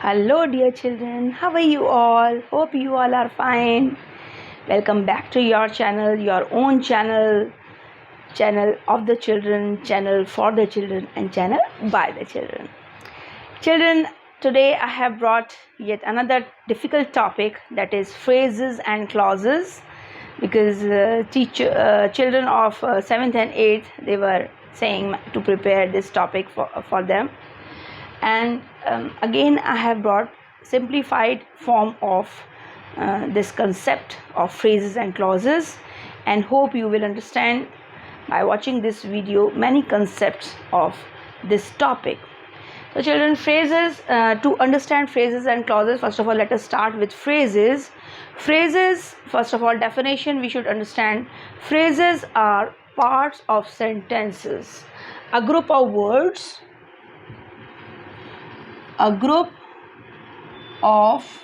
Hello, dear children. How are you all? Hope you all are fine. Welcome back to your channel, your own channel, channel of the children, channel for the children, and channel by the children. Children, today I have brought yet another difficult topic, that is phrases and clauses, because children of 7th and 8th, they were saying to prepare this topic for them. And again I have brought simplified form of this concept of phrases and clauses, and hope you will understand by watching this video many concepts of this topic. So children, phrases, to understand phrases and clauses, first of all let us start with phrases. Phrases, first of all, definition we should understand. Phrases are parts of sentences, a group of words, a group of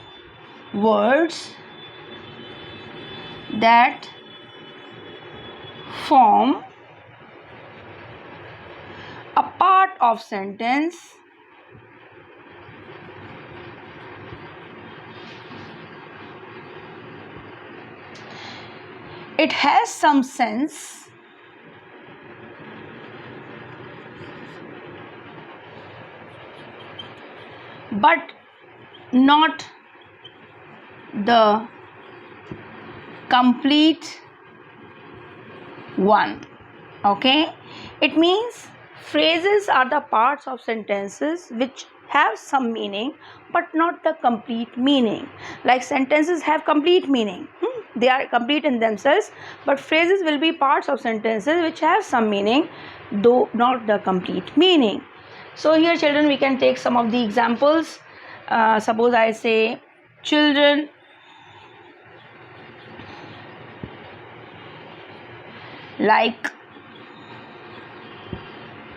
words that form a part of sentence it has some sense but not the complete one. Okay, it means phrases are the parts of sentences which have some meaning but not the complete meaning. Like sentences have complete meaning, they are complete in themselves, but phrases will be parts of sentences which have some meaning though not the complete meaning. So here children, we can take some of the examples. Suppose I say children like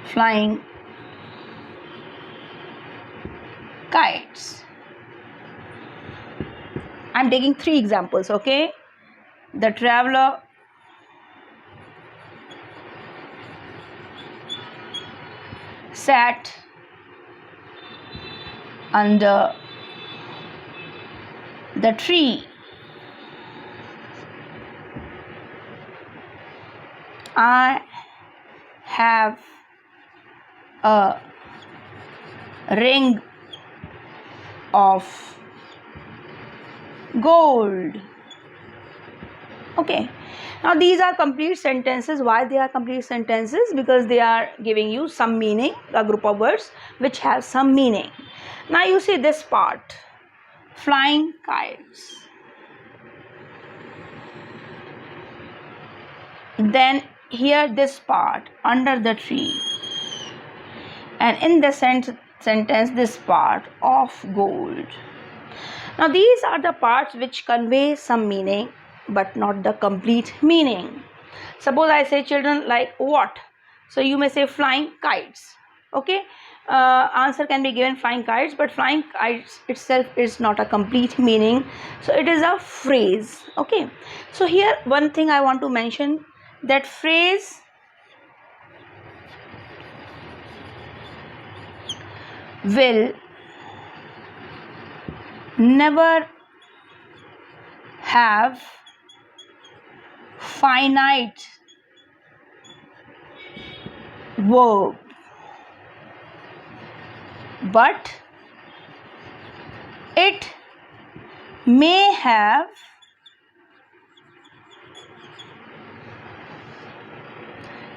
flying kites. I'm taking 3 examples. Okay, the traveler sat under the tree. I have a ring of gold. Okay, now these are complete sentences. Why they are complete sentences? Because they are giving you some meaning, a group of words which have some meaning. Now you see this part, flying kites, then here this part, under the tree, and in the sentence this part, of gold. Now these are the parts which convey some meaning but not the complete meaning. Suppose I say children like what, so you may say flying kites. Okay, answer can be given flying kites, but flying kites itself is not a complete meaning, so it is a phrase. Okay, so here one thing I want to mention, that phrase will never have finite verb, but it may have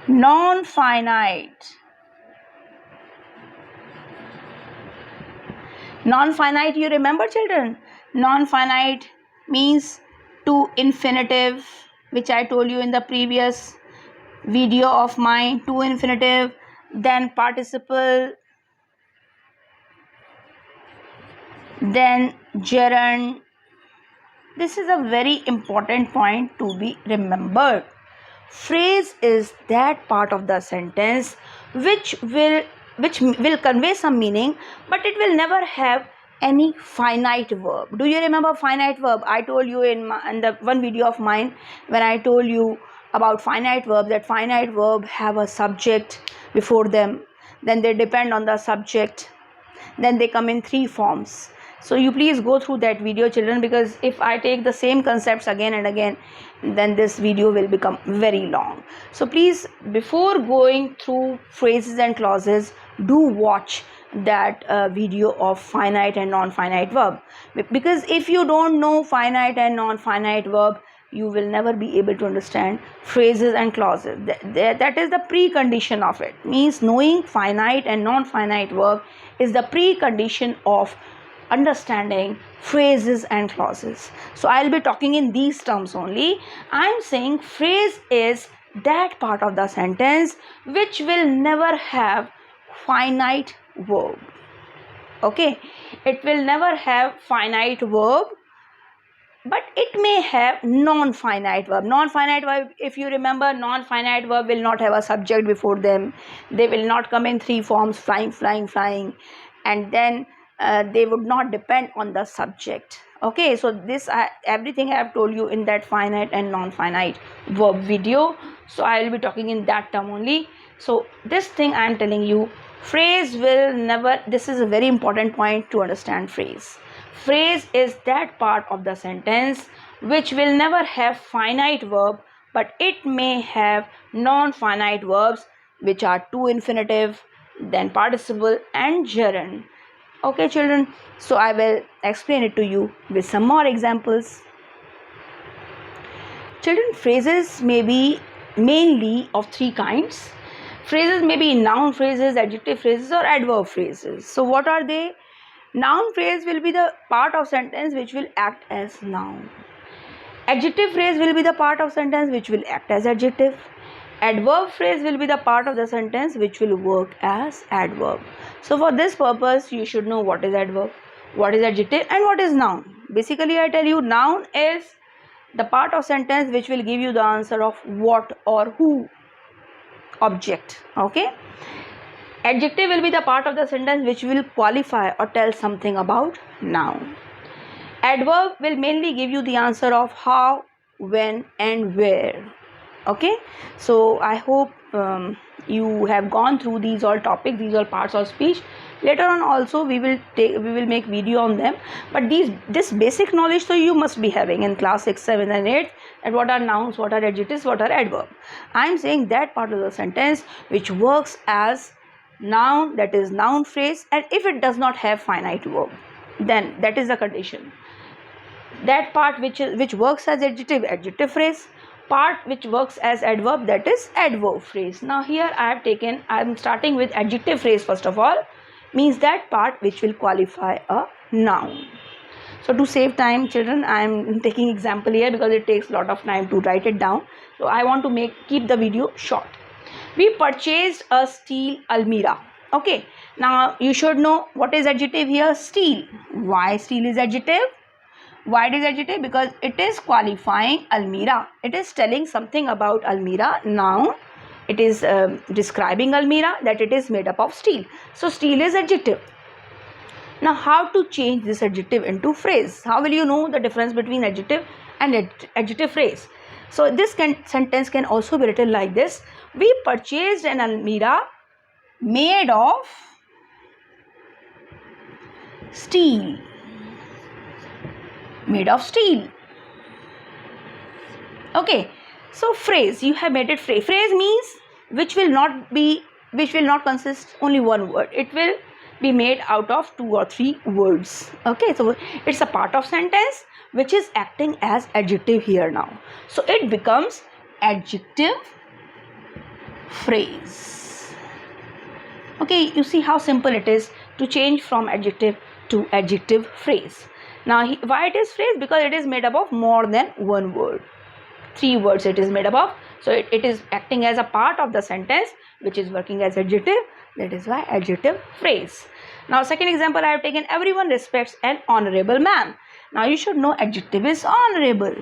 non-finite. Non-finite, you remember children, non-finite means to infinitive, which I told you in the previous video of mine. To infinitive, then participle, then gerund. This is a very important point to be remembered. Phrase is that part of the sentence which will convey some meaning, but it will never have any finite verb. Do you remember finite verb? I told you in the one video of mine when I told you about finite verb, that finite verb have a subject before them, then they depend on the subject, then they come in three forms. So you please go through that video, children, because if I take the same concepts again and again, then this video will become very long. So please, before going through phrases and clauses, do watch that video of finite and non-finite verb, because if you don't know finite and non-finite verb, you will never be able to understand phrases and clauses. That is the precondition of it. Means knowing finite and non-finite verb is the precondition of understanding phrases and clauses. So I'll be talking in these terms only. I'm saying phrase is that part of the sentence which will never have finite verb. Okay, it will never have finite verb, but it may have non-finite verb. Non-finite verb, if you remember, non-finite verb will not have a subject before them. They will not come in three forms: flying, flying, flying, and then they would not depend on the subject. Okay, so this everything I have told you in that finite and non-finite verb video. So I will be talking in that term only. So this thing I am telling you, phrase will never, this is a very important point to understand phrase. Phrase is that part of the sentence which will never have finite verb, but it may have non-finite verbs which are to infinitive, then participle and gerund. Okay, children, so I will explain it to you with some more examples. Children, phrases may be mainly of three kinds. Phrases may be noun phrases, adjective phrases, or adverb phrases. So what are they? Noun phrase will be the part of sentence which will act as noun. Adjective phrase will be the part of sentence which will act as adjective. Adverb phrase will be the part of the sentence which will work as adverb. So for this purpose, you should know what is adverb, what is adjective, and what is noun. Basically, I tell you, noun is the part of sentence which will give you the answer of what or who object. Okay. Adjective will be the part of the sentence which will qualify or tell something about noun. Adverb will mainly give you the answer of how, when, and where. Okay, so I hope you have gone through these all topics, these all parts of speech. Later on also we will make video on them, but this basic knowledge so you must be having in class 6, 7 and 8, and what are nouns, what are adjectives, what are adverb. I am saying that part of the sentence which works as noun, that is noun phrase, and if it does not have finite verb, then that is the condition. That part which works as adjective phrase, part which works as adverb, that is adverb phrase. Now here I am starting with adjective phrase first of all, means that part which will qualify a noun. So to save time, children, I am taking example here because it takes a lot of time to write it down. So I want to keep the video short. We purchased a steel almirah. Okay, now you should know what is adjective here, steel. Why steel is adjective? Why it is adjective? Because it is qualifying almirah. It is telling something about almirah. Noun, it is describing almirah, that it is made up of steel. So steel is adjective. Now how to change this adjective into phrase? How will you know the difference between adjective and adjective phrase? So this sentence can also be written like this: we purchased an almirah made of steel. Made of steel. Okay, so phrase, you have made it phrase. Phrase means which will not consist only one word. It will be made out of 2 or 3 words. Okay, so it's a part of sentence which is acting as adjective here now. So it becomes adjective phrase. Okay, you see how simple it is to change from adjective to adjective phrase. Now why it is phrase? Because it is made up of more than one word. 3 words it is made up of. So it is acting as a part of the sentence which is working as adjective. That is why adjective phrase. Now second example I have taken: everyone respects an honorable man. Now you should know adjective is honorable.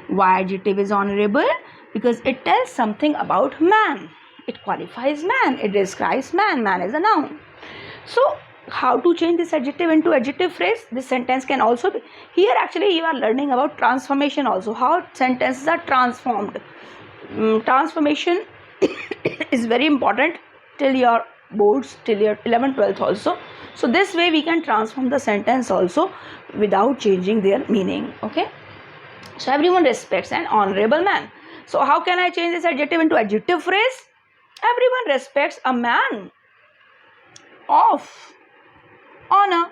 Why adjective is honorable? Because it tells something about man. It qualifies man. It describes man. Man is a noun. So how to change this adjective into adjective phrase? This sentence can also be here. Actually you are learning about transformation also, how sentences are transformed. Transformation is very important till your boards, till your 11th, 12th also. So this way we can transform the sentence also without changing their meaning. Okay, so everyone respects an honorable man. So how can I change this adjective into adjective phrase? Everyone respects a man of honor.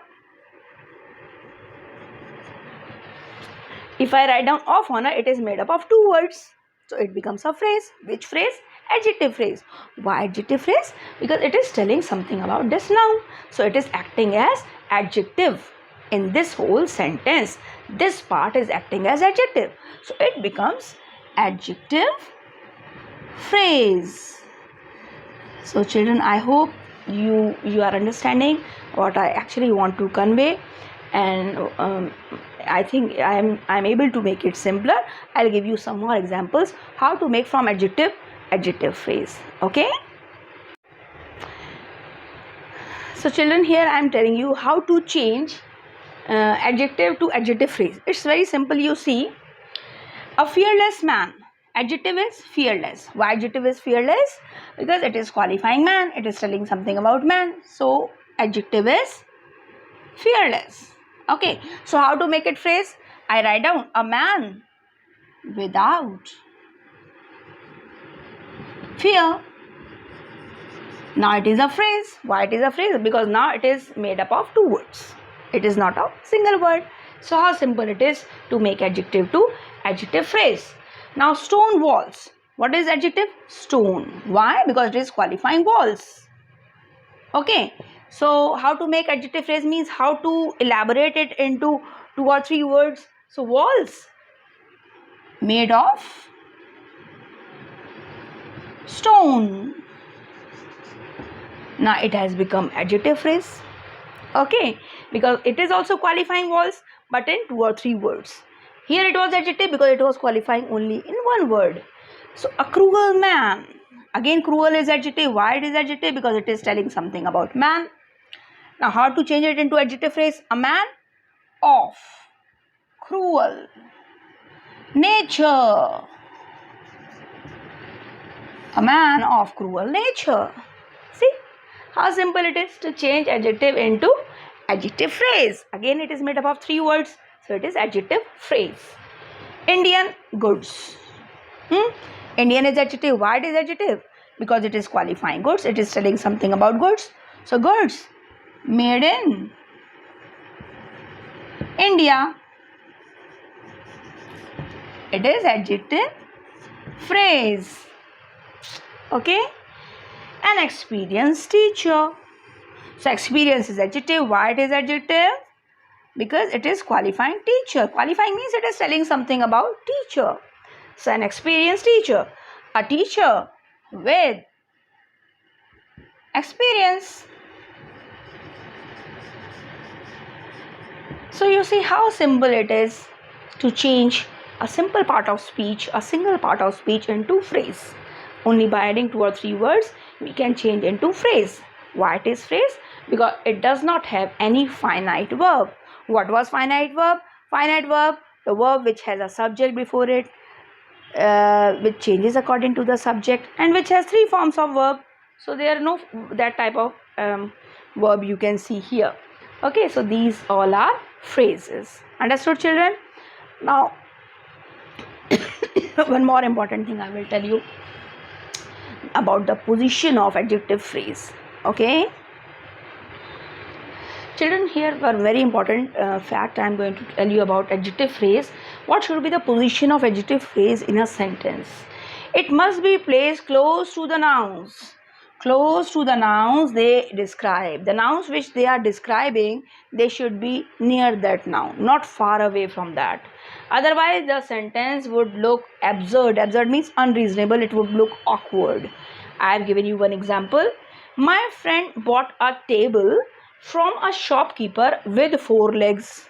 If I write down of honor, it is made up of two words. So it becomes a phrase. Which phrase? Adjective phrase. Why adjective phrase? Because it is telling something about this noun. So it is acting as adjective in this whole sentence. This part is acting as adjective. So it becomes adjective phrase. So children, I hope you are understanding what I actually want to convey, and I think I'm able to make it simpler. I'll give you some more examples how to make from adjective phrase. Okay, so children, here I'm telling you how to change adjective to adjective phrase. It's very simple. You see, a fearless man. Adjective is fearless. Why adjective is fearless? Because it is qualifying man. It is telling something about man. So adjective is fearless. Okay. So how to make it phrase? I write down a man without fear. Now it is a phrase. Why it is a phrase? Because now it is made up of two words. It is not a single word. So how simple it is to make adjective to adjective phrase. Now stone walls. What is adjective? Stone. Why? Because it is qualifying walls. Okay. So how to make adjective phrase means how to elaborate it into 2 or 3 words. So walls made of stone. Now it has become adjective phrase. Okay. Because it is also qualifying walls, but in 2 or 3 words. Here it was adjective because it was qualifying only in one word. So a cruel man. Again cruel is adjective. Why it is adjective? Because it is telling something about man. Now how to change it into adjective phrase? A man of cruel nature. A man of cruel nature. See how simple it is to change adjective into adjective phrase. Again it is made up of 3 words. So it is adjective phrase. Indian goods. Indian is adjective. Why it is adjective? Because it is qualifying goods. It is telling something about goods. So goods made in India. It is adjective phrase. Okay. An experienced teacher. So experience is adjective. Why it is adjective? Because it is qualifying teacher. Qualifying means it is telling something about teacher. So an experienced teacher. A teacher with experience. So you see how simple it is to change a simple part of speech, a single part of speech into phrase. Only by adding 2 or 3 words, we can change into phrase. Why it is phrase? Because it does not have any finite verb. What was finite verb? Finite verb, the verb which has a subject before it, which changes according to the subject, and which has 3 forms of verb. So there are no that type of verb you can see here. Okay, so these all are phrases. Understood, children? Now, one more important thing I will tell you about the position of adjective phrase. Okay. Children, here one very important fact I am going to tell you about adjective phrase. What should be the position of adjective phrase in a sentence? It must be placed close to the nouns. Close to the nouns they describe. The nouns which they are describing, they should be near that noun, not far away from that. Otherwise, the sentence would look absurd. Absurd means unreasonable. It would look awkward. I have given you one example. My friend bought a table from a shopkeeper with 4 legs.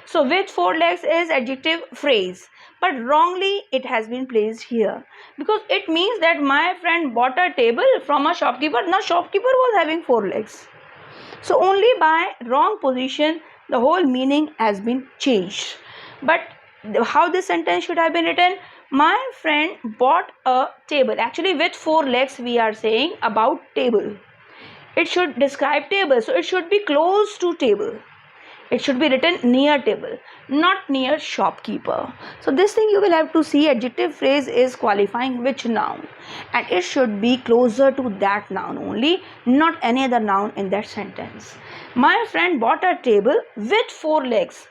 So with 4 legs is adjective phrase, but wrongly it has been placed here because it means that my friend bought a table from a shopkeeper. Now shopkeeper was having 4 legs. So only by wrong position the whole meaning has been changed. But how this sentence should have been written? My friend bought a table. Actually with 4 legs we are saying about table. it should describe table, so it should be close to table. It should be written near table, not near shopkeeper. So this thing you will have to see. Adjective phrase is qualifying which noun, and it should be closer to that noun only, not any other noun in that sentence. My friend bought a table with 4 legs.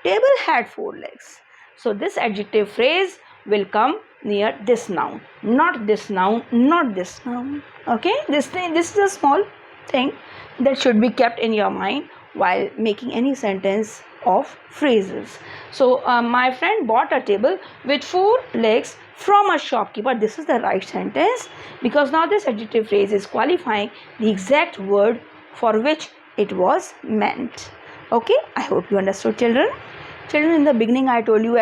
Table had 4 legs. So this adjective phrase will come near this noun, not this noun, not this noun. Okay, this is a small thing that should be kept in your mind while making any sentence of phrases. So my friend bought a table with 4 legs from a shopkeeper. This is the right sentence, because now this adjective phrase is qualifying the exact word for which it was meant. Okay, I hope you understood, children. Children, in the beginning I told you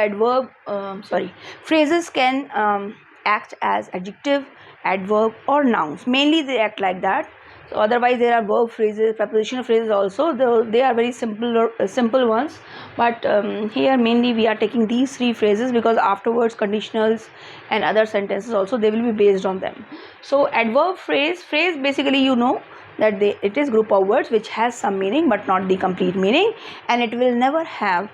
phrases can act as adjective, adverb or nouns. Mainly they act like that. So otherwise there are verb phrases, prepositional phrases also. They are very simple ones, but here mainly we are taking these 3 phrases, because afterwards conditionals and other sentences also, they will be based on them. So adverb phrase basically, you know that it is group of words which has some meaning but not the complete meaning, and it will never have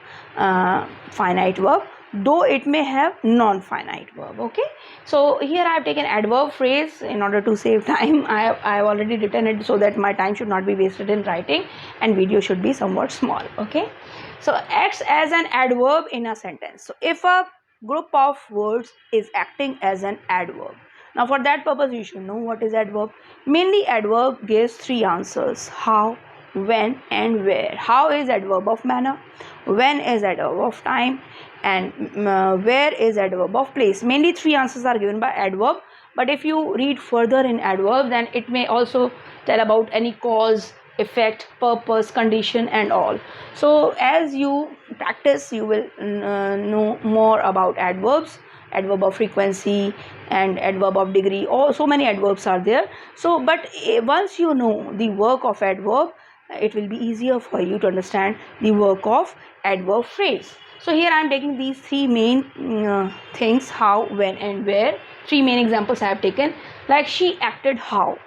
finite verb, though it may have non-finite verb. Okay, so here I have taken adverb phrase in order to save time. I have already written it so that my time should not be wasted in writing, and video should be somewhat small. Okay, so acts as an adverb in a sentence. So if a group of words is acting as an adverb, now for that purpose you should know what is adverb. Mainly adverb gives 3 answers: how, when and where. How is adverb of manner, when is adverb of time, and where is adverb of place. Mainly 3 answers are given by adverb, but if you read further in adverb, then it may also tell about any cause, effect, purpose, condition and all. So as you practice, you will know more about adverbs, adverb of frequency and adverb of degree. So many adverbs are there. So but once you know the work of adverb, it will be easier for you to understand the work of adverb phrase. So here I am taking these 3 main things: how, when and where. 3 main examples I have taken. Like she acted how.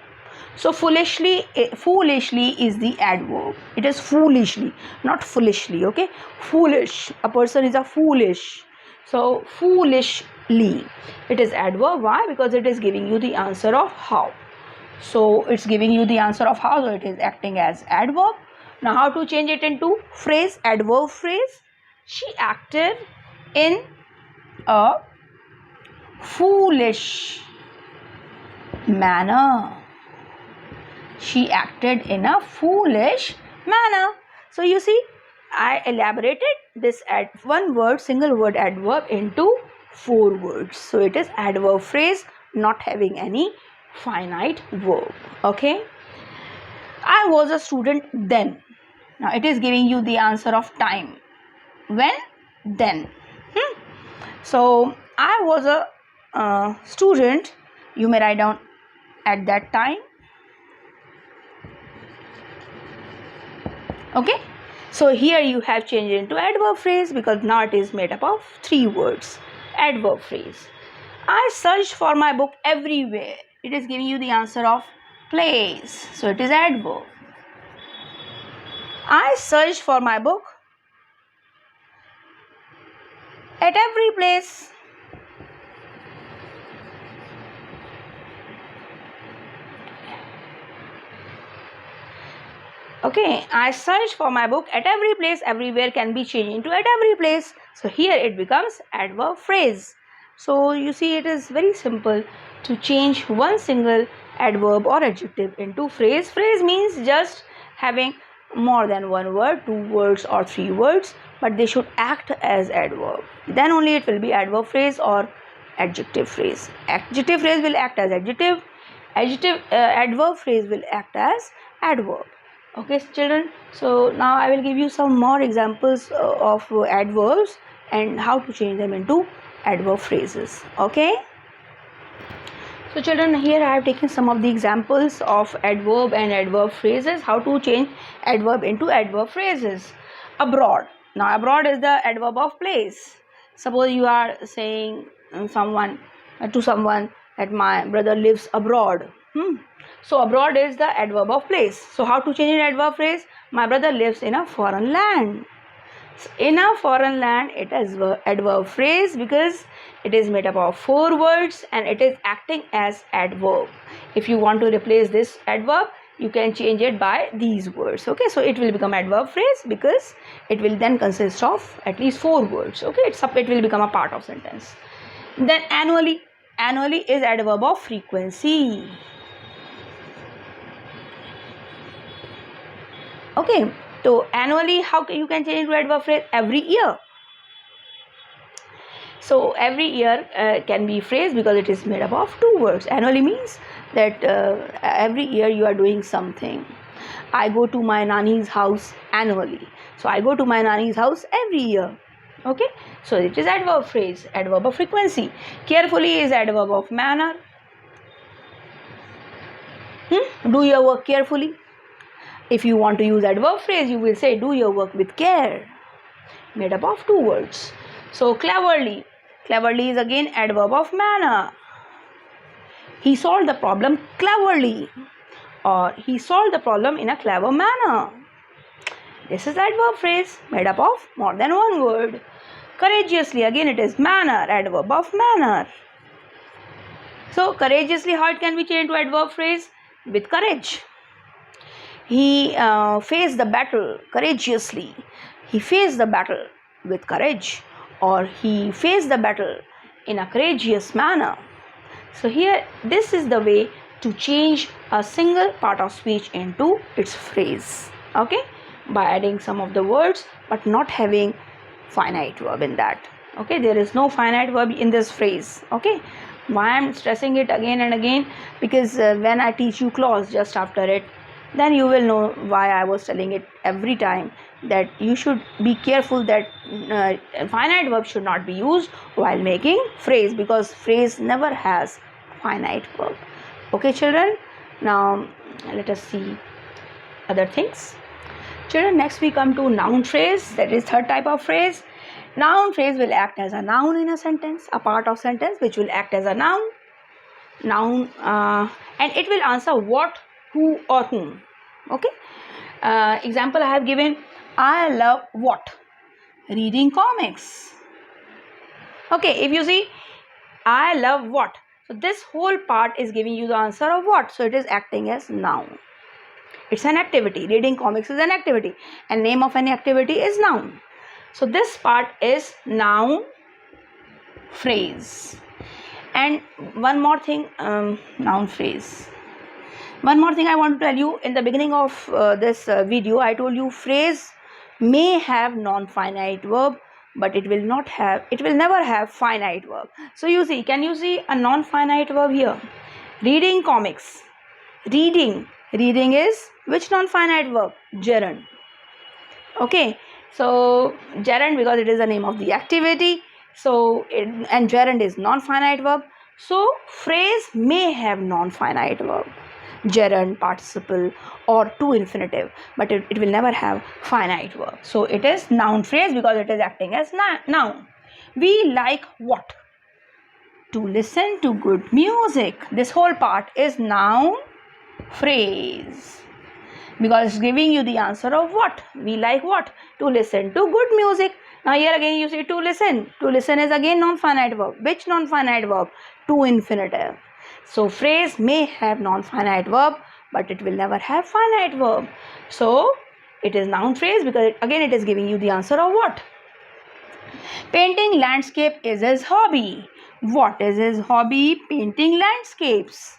So foolishly is the adverb. It is foolishly, not foolishly. Okay, foolish, a person is a foolish. So foolishly, it is adverb. Why? Because it is giving you the answer of how. So it's giving you the answer of how, so it is acting as adverb. Now how to change it into phrase, adverb phrase? She acted in a foolish manner. She acted in a foolish manner. So you see, I elaborated this one word, single word adverb into 4 words. So it is adverb phrase, not having any finite verb. Okay, I was a student then. Now it is giving you the answer of time. When? Then. So I was a student. You may write down at that time. Okay, so here you have changed into adverb phrase, because now it is made up of 3 words. Adverb phrase. I searched for my book everywhere. It is giving you the answer of place, so it is adverb. I searched for my book at every place. Okay, I searched for my book at every place. Everywhere can be changed into at every place. So here it becomes adverb phrase. So you see, it is very simple to change one single adverb or adjective into phrase. Phrase means just having more than one word, 2 words or 3 words, but they should act as adverb. Then only it will be adverb phrase or adjective phrase. Adjective phrase will act as adjective. Adverb phrase will act as adverb. Okay, children, so now I will give you some more examples of adverbs and how to change them into adverb phrases. Okay, so children, here I have taken some of the examples of adverb and adverb phrases, how to change adverb into adverb phrases. Abroad. Now abroad is the adverb of place. Suppose you are saying to someone that my brother lives abroad. So abroad is the adverb of place. So how to change an adverb phrase? My brother lives in a foreign land. So in a foreign land, it is adverb phrase because it is made up of 4 words and it is acting as adverb. If you want to replace this adverb, you can change it by these words. Okay, so it will become adverb phrase because it will then consist of at least 4 words. Okay, it will become a part of sentence. Then annually is adverb of frequency. Okay, so annually, how you can change to adverb phrase? Every year. So every year can be phrase because it is made up of 2 words. Annually means that every year you are doing something. I go to my nanny's house annually. So I go to my nanny's house every year. Okay, so it is adverb phrase, adverb of frequency. Carefully is adverb of manner. Do your work carefully. If you want to use adverb phrase, you will say do your work with care, made up of 2 words. So cleverly is again adverb of manner. He solved the problem cleverly, or he solved the problem in a clever manner. This is adverb phrase made up of more than 1 word. Courageously, again it is manner, adverb of manner. So courageously, how it can be changed to adverb phrase? With courage. He faced the battle courageously. He faced the battle with courage, or he faced the battle in a courageous manner. So here, this is the way to change a single part of speech into its phrase. Okay, by adding some of the words but not having finite verb in that. Okay, there is no finite verb in this phrase. Okay, why I'm stressing it again and again? Because when I teach you clause just after it, then you will know why I was telling it every time, that you should be careful that finite verb should not be used while making phrase, because phrase never has finite verb. Okay children, now let us see other things. Children, next we come to noun phrase, that is third type of phrase. Noun phrase will act as a noun in a sentence, a part of sentence which will act as a noun, and it will answer what, who or whom. Okay, example I have given, I love what? Reading comics. Okay, if you see I love what, so this whole part is giving you the answer of what, so it is acting as noun. It's an activity. Reading comics is an activity, and name of any activity is noun. So this part is noun phrase. And one more thing, noun phrase. One more thing I want to tell you, in the beginning of this video, I told you phrase may have non-finite verb, but it will never have finite verb. So you see, can you see a non-finite verb here? Reading comics. Reading is which non-finite verb? Gerund. Okay, so gerund, because it is the name of the activity, and gerund is non-finite verb. So phrase may have non-finite verb, gerund, participle, or to infinitive, but it will never have finite verb. So it is noun phrase because it is acting as noun. We like what? To listen to good music. This whole part is noun phrase because it's giving you the answer of what. We like what? To listen to good music. Now here again you see to listen. To listen is again non-finite verb. Which non-finite verb? To infinitive. So phrase may have non-finite verb, but it will never have finite verb. So it is noun phrase because it is giving you the answer of what. Painting landscape is his hobby. What is his hobby? Painting landscapes.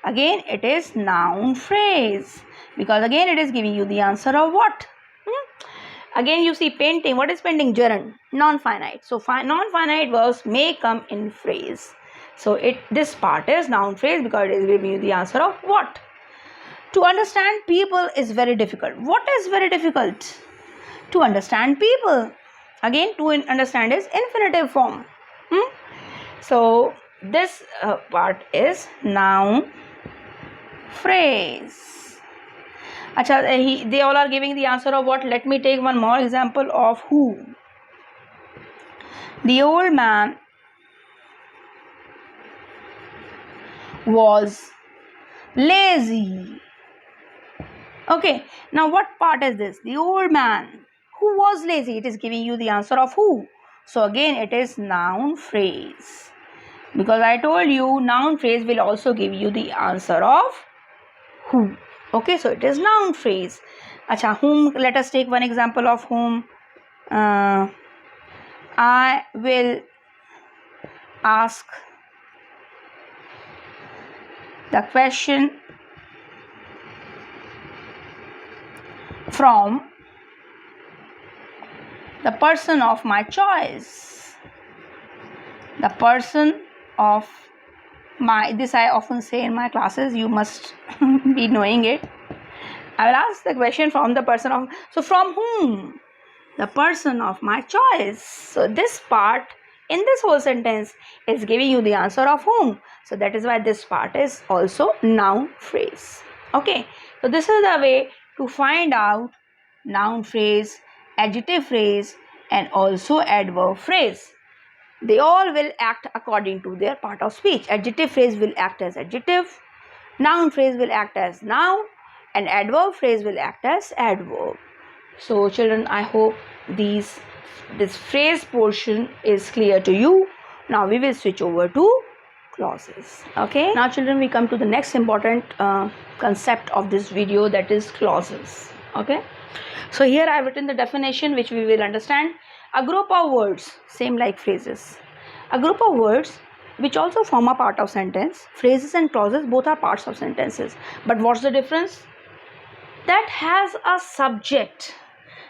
Again it is noun phrase because again it is giving you the answer of what. Again you see painting. What is painting? Gerund, non-finite. So non-finite verbs may come in phrase. So this part is noun phrase because it is giving you the answer of what. To understand people is very difficult. What is very difficult? To understand people. Again, to understand is infinitive form. So this part is noun phrase. Acha, they all are giving the answer of what. Let me take one more example of who. The old man was lazy. Okay, now what part is this? The old man. Who was lazy? It is giving you the answer of who. So again it is noun phrase. Because I told you noun phrase will also give you the answer of who. Okay, so it is noun phrase. Acha, whom, let us take one example of whom. I will ask the question from the person of my choice. The person of my, this I often say in my classes, you must be knowing it. I will ask the question from the person of, so from whom? The person of my choice. So this part in this whole sentence is giving you the answer of whom. So that is why this part is also noun phrase. Okay, so this is the way to find out noun phrase, adjective phrase, and also adverb phrase. They all will act according to their part of speech. Adjective phrase will act as adjective, noun phrase will act as noun, and adverb phrase will act as adverb. So children, I hope this phrase portion is clear to you. Now we will switch over to clauses. Okay, now children, we come to the next important concept of this video, that is clauses. Okay, so here I have written the definition which we will understand. A group of words, same like phrases, a group of words which also form a part of sentence. Phrases and clauses both are parts of sentences, but what's the difference? That has a subject.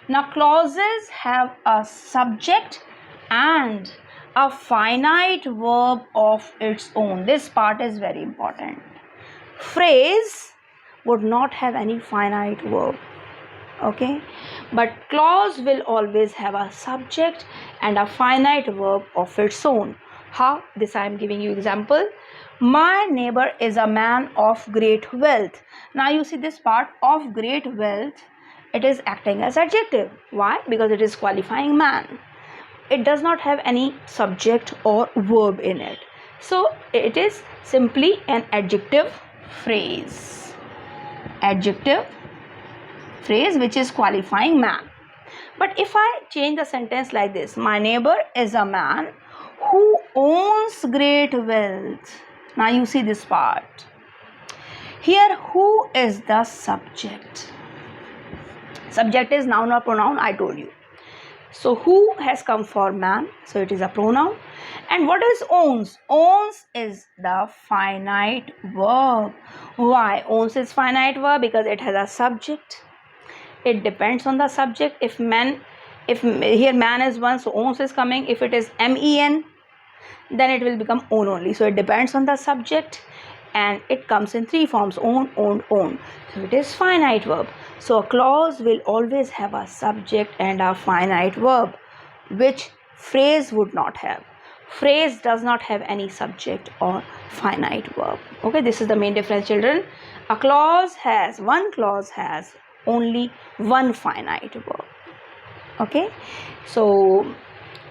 Now clauses have a subject and a finite verb of its own. This part is very important. Phrase would not have any finite verb. Okay, but clause will always have a subject and a finite verb of its own. How? This I am giving you example. My neighbor is a man of great wealth. Now you see this part of great wealth, it is acting as adjective. Why? Because it is qualifying man. It does not have any subject or verb in it. So it is simply an adjective phrase. Adjective phrase which is qualifying man. But if I change the sentence like this, my neighbor is a man who owns great wealth. Now you see this part. Here who is the subject? Subject is noun or pronoun, I told you. So who has come for man, so it is a pronoun. And what is owns? Owns is the finite verb. Why? Owns is finite verb because it has a subject. It depends on the subject. If here man is one, so owns is coming. If it is men, then it will become own only. So it depends on the subject, and it comes in three forms: own, owned, own. So it is finite verb. So a clause will always have a subject and a finite verb, which phrase would not have. Phrase does not have any subject or finite verb. Okay, this is the main difference, children. One clause has only one finite verb. Okay, so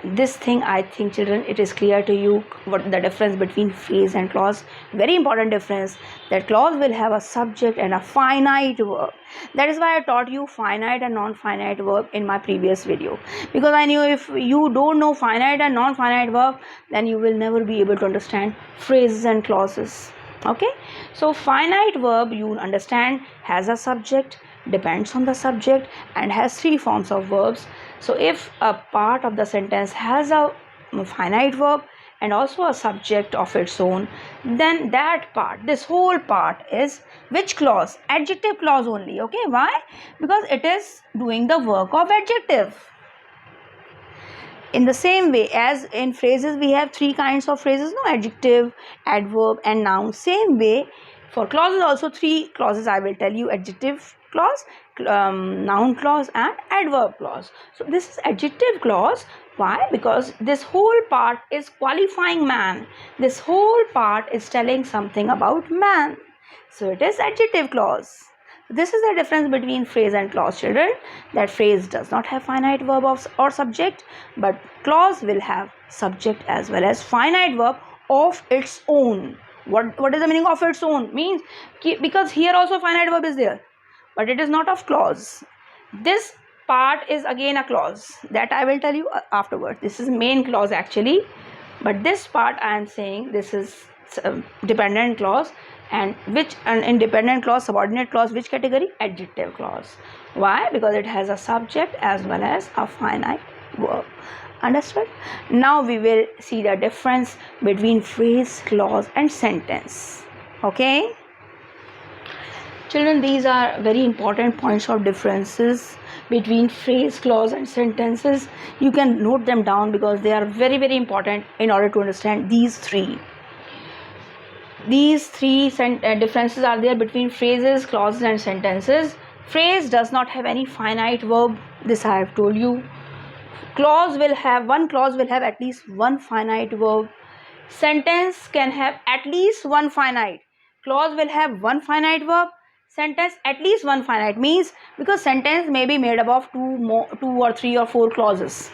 this thing, I think children, it is clear to you what the difference between phrase and clause. Very important difference, that clause will have a subject and a finite verb. That is why I taught you finite and non-finite verb in my previous video, because I knew if you don't know finite and non-finite verb, then you will never be able to understand phrases and clauses. Okay, so finite verb, you understand, has a subject, depends on the subject, and has three forms of verbs. So if a part of the sentence has a finite verb and also a subject of its own, then that part, this whole part is which clause? Adjective clause only. Okay, why? Because it is doing the work of adjective. In the same way as in phrases we have three kinds of phrases, no, adjective, adverb, and noun. Same way for clauses also three clauses I will tell you: adjective clause, noun clause, and adverb clause. So this is adjective clause. Why? Because this whole part is qualifying man. This whole part is telling something about man. So it is adjective clause. This is the difference between phrase and clause, children. That phrase does not have finite verb or subject, but clause will have subject as well as finite verb of its own. What is the meaning of its own? Means because here also finite verb is there, but it is not of clause. This part is again a clause that I will tell you afterwards. This is main clause actually, but this part I am saying this is dependent clause. And which an independent clause, subordinate clause, which category? Adjective clause. Why? Because it has a subject as well as a finite verb. Understood? Now we will see the difference between phrase, clause and sentence. Okay, children, these are very important points of differences between phrase, clause and sentences. You can note them down because they are very, very important in order to understand these three. These three differences are there between phrases, clauses and sentences. Phrase does not have any finite verb. This I have told you. One clause will have at least one finite verb. Sentence can have at least one finite. Clause will have one finite verb. Sentence at least one finite, means because sentence may be made up of two or three or four clauses.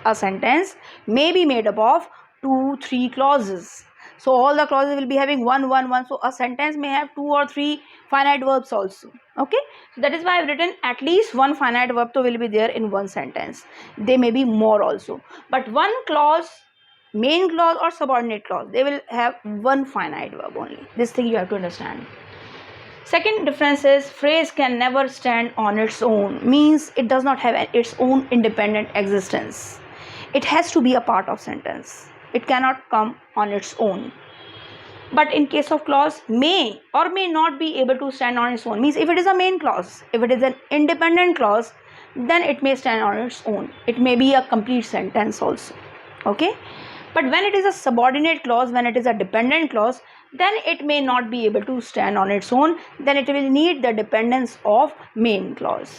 A sentence may be made up of 2-3 clauses. So all the clauses will be having one. So a sentence may have 2 or 3 finite verbs also. Okay, so that is why I have written at least one finite verb to will be there in one sentence. They may be more also, but one clause, main clause or subordinate clause, they will have one finite verb only. This thing you have to understand. Second difference is phrase can never stand on its own, means it does not have its own independent existence. It has to be a part of sentence. It cannot come on its own. But in case of clause, may or may not be able to stand on its own, means if it is a main clause, if it is an independent clause, then it may stand on its own. It may be a complete sentence also. Okay, but when it is a subordinate clause, when it is a dependent clause, then it may not be able to stand on its own. Then it will need the dependence of main clause.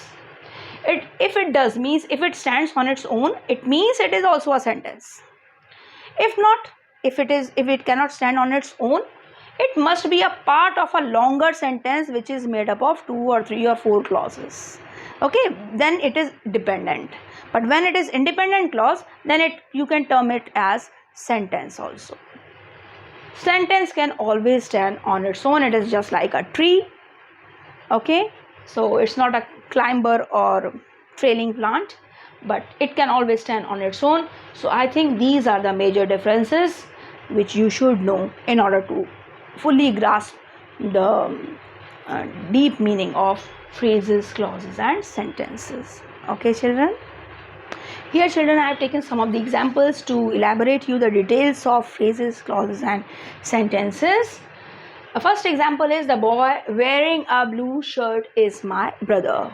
If it does, means if it stands on its own, it means it is also a sentence. If not, if it cannot stand on its own, it must be a part of a longer sentence which is made up of 2 or 3 or 4 clauses. Okay, then it is dependent. But when it is independent clause, then you can term it as sentence also. Sentence can always stand on its own. It is just like a tree. Okay, so it's not a climber or trailing plant, but it can always stand on its own. So I think these are the major differences which you should know in order to fully grasp the deep meaning of phrases, clauses and sentences. Okay, children. Here, children, I have taken some of the examples to elaborate you the details of phrases, clauses and sentences. The first example is the boy wearing a blue shirt is my brother.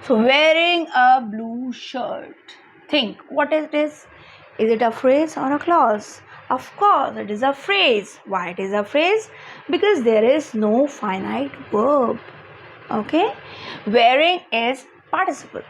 So wearing a blue shirt, think what it is. Is it a phrase or a clause? Of course it is a phrase. Why it is a phrase? Because there is no finite verb. Okay, wearing is participle,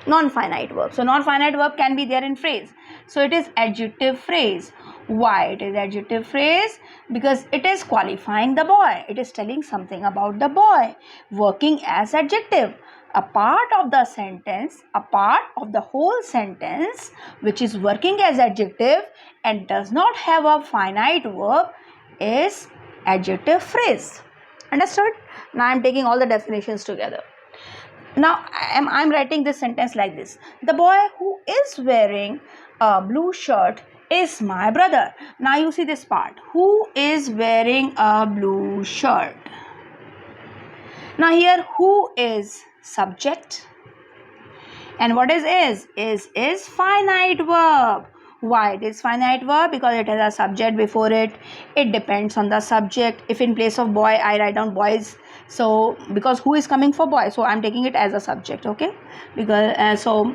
non-finite verb. So non-finite verb can be there in phrase. So it is adjective phrase. Why it is adjective phrase? Because it is qualifying the boy. It is telling something about the boy. Working as adjective. A part of the sentence, a part of the whole sentence which is working as adjective and does not have a finite verb is adjective phrase. Understood? Now I am taking all the definitions together. Now I am writing this sentence like this. The boy who is wearing a blue shirt is my brother. Now you see this part. Who is wearing a blue shirt? Now here who is subject and what is finite verb. Why it is finite verb? Because it has a subject before it. It depends on the subject. If in place of boy I write down boys, so because who is coming for boy, so I am taking it as a subject. Okay, because so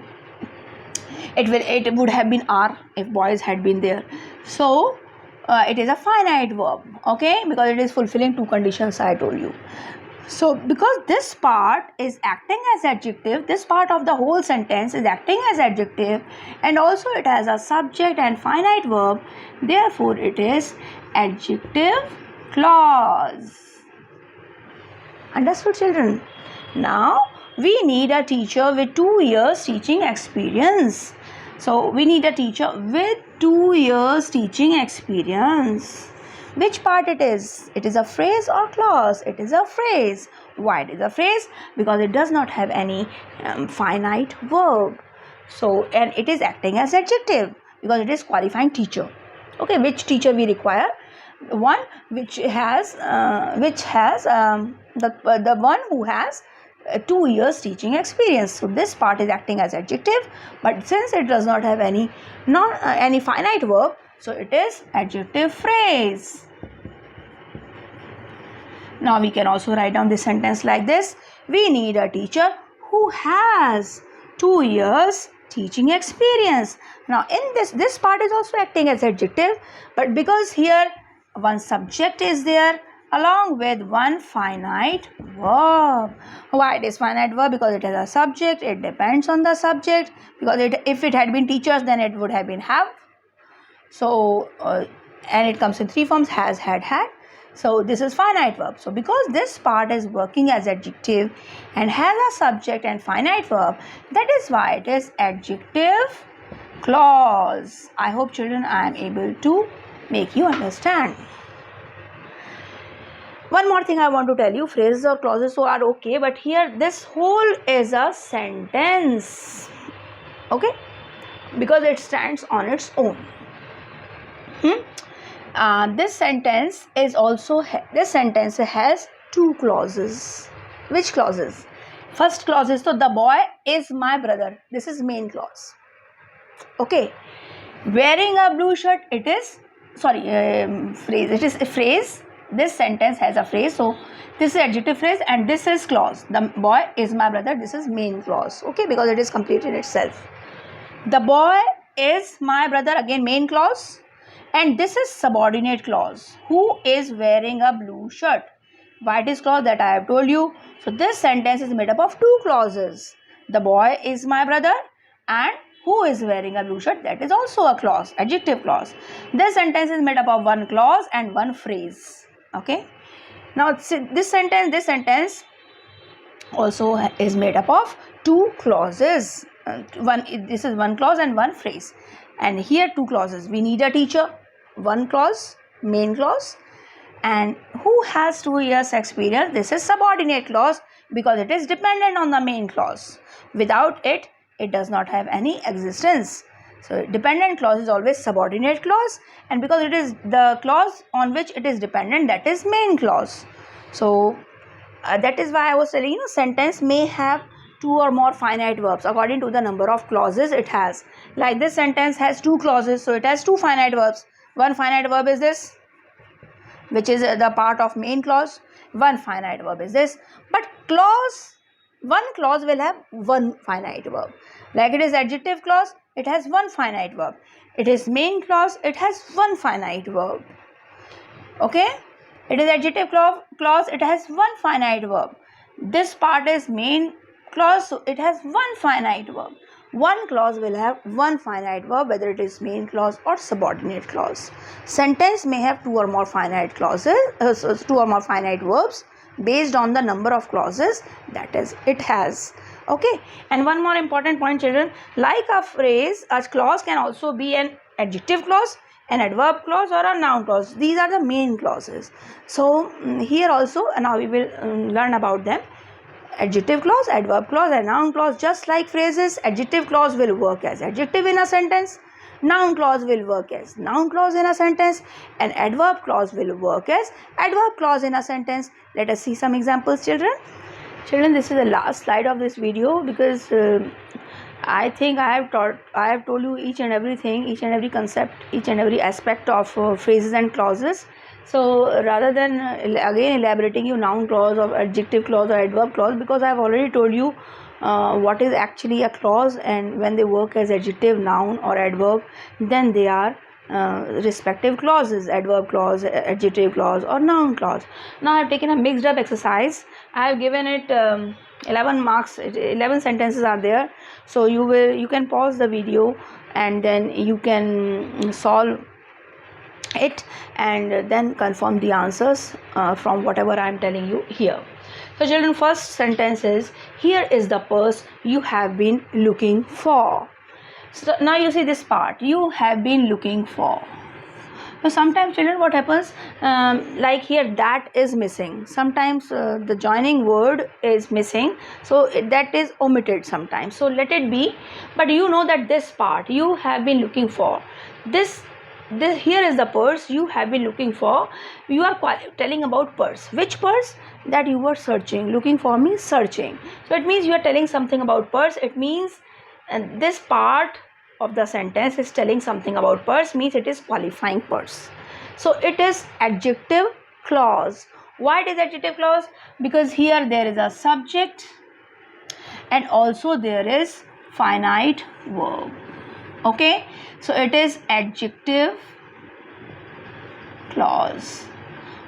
it would have been are if boys had been there. So it is a finite verb. Okay, because it is fulfilling 2 conditions I told you. So because this part is acting as adjective, this part of the whole sentence is acting as adjective and also it has a subject and finite verb, therefore it is adjective clause. Understood, children? Now we need a teacher with 2 years teaching experience. So we need a teacher with 2 years teaching experience. Which part it is? It is a phrase or clause? It is a phrase. Why it is a phrase? Because it does not have any finite verb. So, and it is acting as adjective because it is qualifying teacher. Okay, which teacher we require? One which has the one who has 2 years teaching experience. So this part is acting as adjective, but since it does not have any finite verb, so it is adjective phrase. Now we can also write down this sentence like this: we need a teacher who has 2 years teaching experience. Now in this part is also acting as adjective, but because here one subject is there along with one finite verb. Why it is finite verb? Because it has a subject, it depends on the subject, because if it had been teachers, then it would have been have. So and it comes in 3 forms: has, had, had. So this is finite verb. So because this part is working as adjective and has a subject and finite verb, that is why it is adjective clause. I hope, children, I am able to make you understand. One more thing I want to tell you: phrases or clauses are okay, but here this whole is a sentence, okay, because it stands on its own. This sentence has 2 clauses. Which clauses? First clause is, so the boy is my brother. This is main clause. Okay. Wearing a blue shirt, it is phrase. It is a phrase. This sentence has a phrase. So this is adjective phrase and this is clause. The boy is my brother. This is main clause. Okay, because it is complete in itself. The boy is my brother, again main clause. And this is subordinate clause. Who is wearing a blue shirt? Why it is clause? That I have told you. So this sentence is made up of 2 clauses. The boy is my brother and who is wearing a blue shirt? That is also a clause, adjective clause. This sentence is made up of 1 clause and 1 phrase. Okay. Now this sentence also is made up of 2 clauses. This is 1 clause and 1 phrase. And here 2 clauses. We need a teacher. 1 clause, main clause, and who has 2 years experience. This is subordinate clause because it is dependent on the main clause. Without it, it does not have any existence. So dependent clause is always subordinate clause, and because it is the clause on which it is dependent, that is main clause. So that is why I was telling you, sentence may have 2 or more finite verbs according to the number of clauses it has. Like this sentence has 2 clauses, so it has 2 finite verbs. 1 finite verb is this, which is the part of main clause. 1 finite verb is this. But 1 clause will have 1 finite verb. Like it is adjective clause, it has 1 finite verb. It is main clause, it has 1 finite verb. Okay? It is adjective clause, it has 1 finite verb. This part is main clause, so it has 1 finite verb. 1 clause will have 1 finite verb, whether it is main clause or subordinate clause. Sentence may have 2 or more finite clauses, 2 or more finite verbs based on the number of clauses that is it has. Okay. And one more important point, children: like a phrase, a clause can also be an adjective clause, an adverb clause, or a noun clause. These are the main clauses. So here also, now we will learn about them. Adjective clause, adverb clause, and noun clause. Just like phrases, adjective clause will work as adjective in a sentence, noun clause will work as noun clause in a sentence, and adverb clause will work as adverb clause in a sentence. Let us see some examples, children. Children, this is the last slide of this video because I think I have told you each and everything, each and every concept, each and every aspect of phrases and clauses. So rather than again elaborating you noun clause or adjective clause or adverb clause, because I have already told you what is actually a clause, and when they work as adjective, noun or adverb, then they are respective clauses: adverb clause, adjective clause, or noun clause. Now I have taken a mixed up exercise. I have given it 11 marks. 11 sentences are there, so you can pause the video and then you can solve it and then confirm the answers from whatever I am telling you here. So children, first sentence is, here is the purse you have been looking for. So now you see this part, you have been looking for. So sometimes children, what happens, like here that is missing, sometimes the joining word is missing, so that is omitted sometimes, so let it be. But you know that this part you have been looking for, this here is the purse you have been looking for. You are telling about purse. Which purse? That you were searching. Looking for means searching, so it means you are telling something about purse. It means this part of the sentence is telling something about purse, means it is qualifying purse. So it is adjective clause. Why it is adjective clause? Because here there is a subject and also there is finite verb. Okay, so it is adjective clause.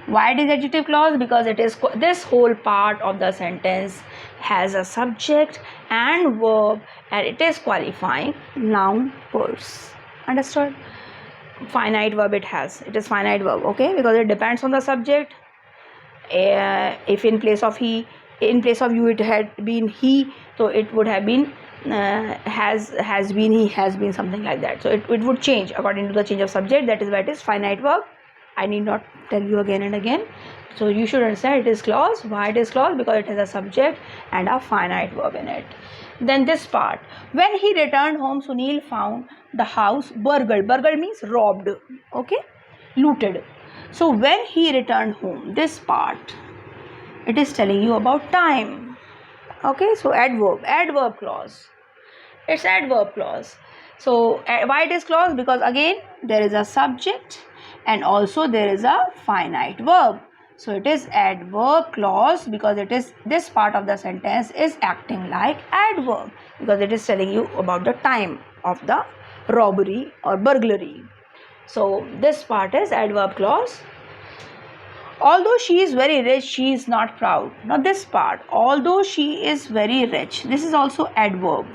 Why it is adjective clause? Because it is this whole part of the sentence has a subject and verb, and it is qualifying noun purse. Understood? Finite verb it has. It is finite verb. Okay, because it depends on the subject. If in place of he, in place of you, it had been he, so it would have been has been, he has been, something like that. So it would change according to the change of subject. That is why it is finite verb. I need not tell you again and again. So you should understand it is clause. Why it is clause? Because it has a subject and a finite verb in it. Then this part. When he returned home, Sunil found the house burgled. Burgled means robbed. Okay? Looted. So when he returned home, this part, it is telling you about time. Okay? So adverb clause. It's adverb clause. So why it is clause? Because again there is a subject and also there is a finite verb. So it is adverb clause because it is, this part of the sentence is acting like adverb because it is telling you about the time of the robbery or burglary. So this part is adverb clause. Although she is very rich, she is not proud. Now this part, although she is very rich, this is also adverb.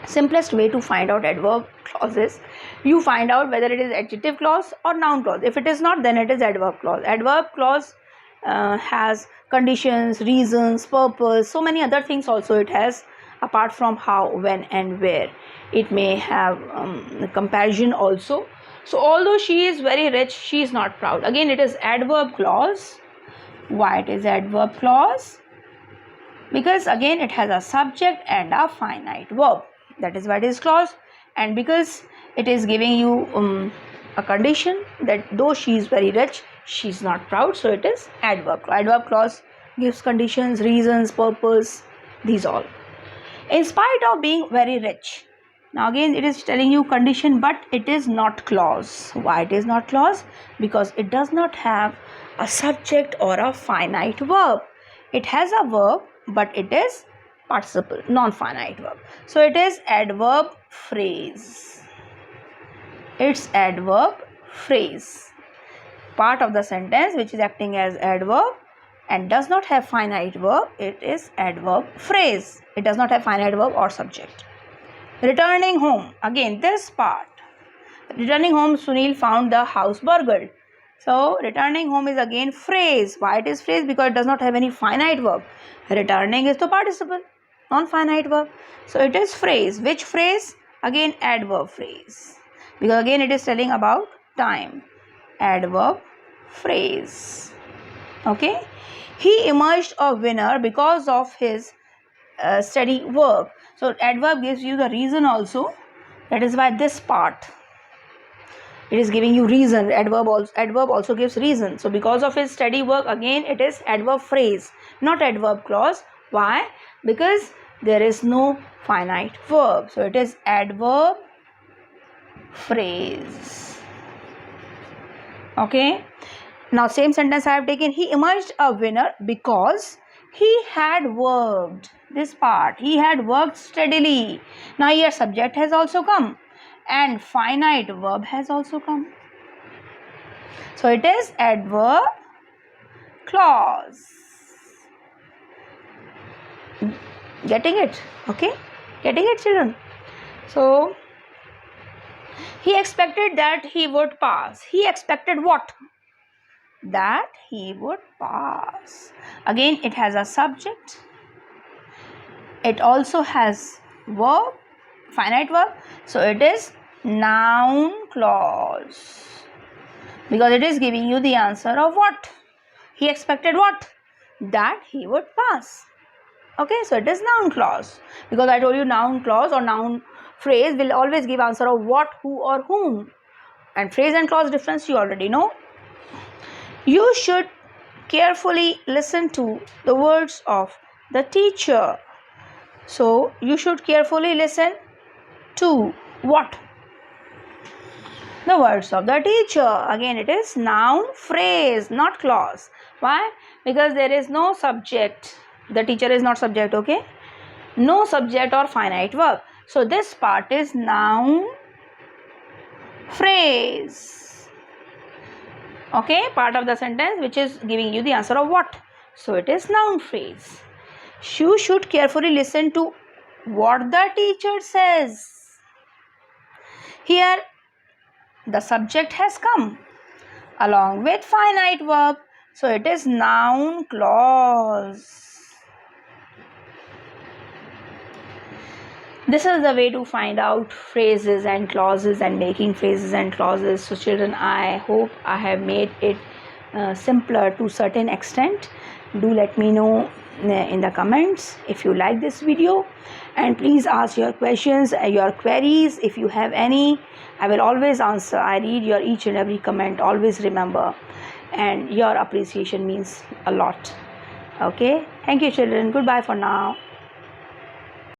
Simplest way to find out adverb clauses, you find out whether it is adjective clause or noun clause. If it is not, then it is adverb clause. Adverb clause has conditions, reasons, purpose, so many other things also it has, apart from how, when and where. It may have comparison also. So although she is very rich, she is not proud. Again it is adverb clause. Why it is adverb clause? Because again it has a subject and a finite verb. That is why it is clause. And because it is giving you a condition that though she is very rich, she is not proud, so it is adverb. Adverb clause gives conditions, reasons, purpose, these all. In spite of being very rich. Now again it is telling you condition, but it is not clause. Why it is not clause? Because it does not have a subject or a finite verb. It has a verb, but it is participle, non-finite verb. So it is adverb phrase. It's adverb phrase. Part of the sentence which is acting as adverb and does not have finite verb, it is adverb phrase. It does not have finite verb or subject. Returning home. Again this part. Returning home, Sunil found the house burgled. So returning home is again phrase. Why it is phrase? Because it does not have any finite verb. Returning is the participle, non-finite verb. So it is phrase. Which phrase? Again adverb phrase. Because again it is telling about time. Adverb phrase. Okay. He emerged a winner because of his steady work. So adverb gives you the reason also. That is why this part, it is giving you reason. Adverb also gives reason. So because of his steady work, again it is adverb phrase, not adverb clause. Why? Because there is no finite verb. So it is adverb phrase. Okay. Now same sentence I have taken. He emerged a winner because he had worked. This part, he had worked steadily. Now here subject has also come and finite verb has also come. So it is adverb clause. Getting it? Okay? Getting it, children? So he expected that he would pass. He expected what? That he would pass. Again it has a subject. It also has verb, finite verb. So it is noun clause. because it is giving you the answer of what he expected, what that he would pass. Okay, so it is noun clause, because I told you noun clause or noun phrase will always give answer of what, who or whom, and phrase and clause difference you already know. You should carefully listen to the words of the teacher. So you should carefully listen to what? The words of the teacher. Again, it is noun phrase, not clause. Why? Because there is no subject. The teacher is not subject, okay? No subject or finite verb. So this part is noun phrase. Okay, part of the sentence which is giving you the answer of what. So it is noun phrase. You should carefully listen to what the teacher says. Here the subject has come along with finite verb, so it is noun clause. This is the way to find out phrases and clauses and making phrases and clauses. So children, I hope I have made it simpler to certain extent. Do let me know in the comments if you like this video, and please ask your questions, your queries if you have any. I will always answer. I read your each and every comment, always remember, and your appreciation means a lot. Okay, thank you children. Goodbye for now.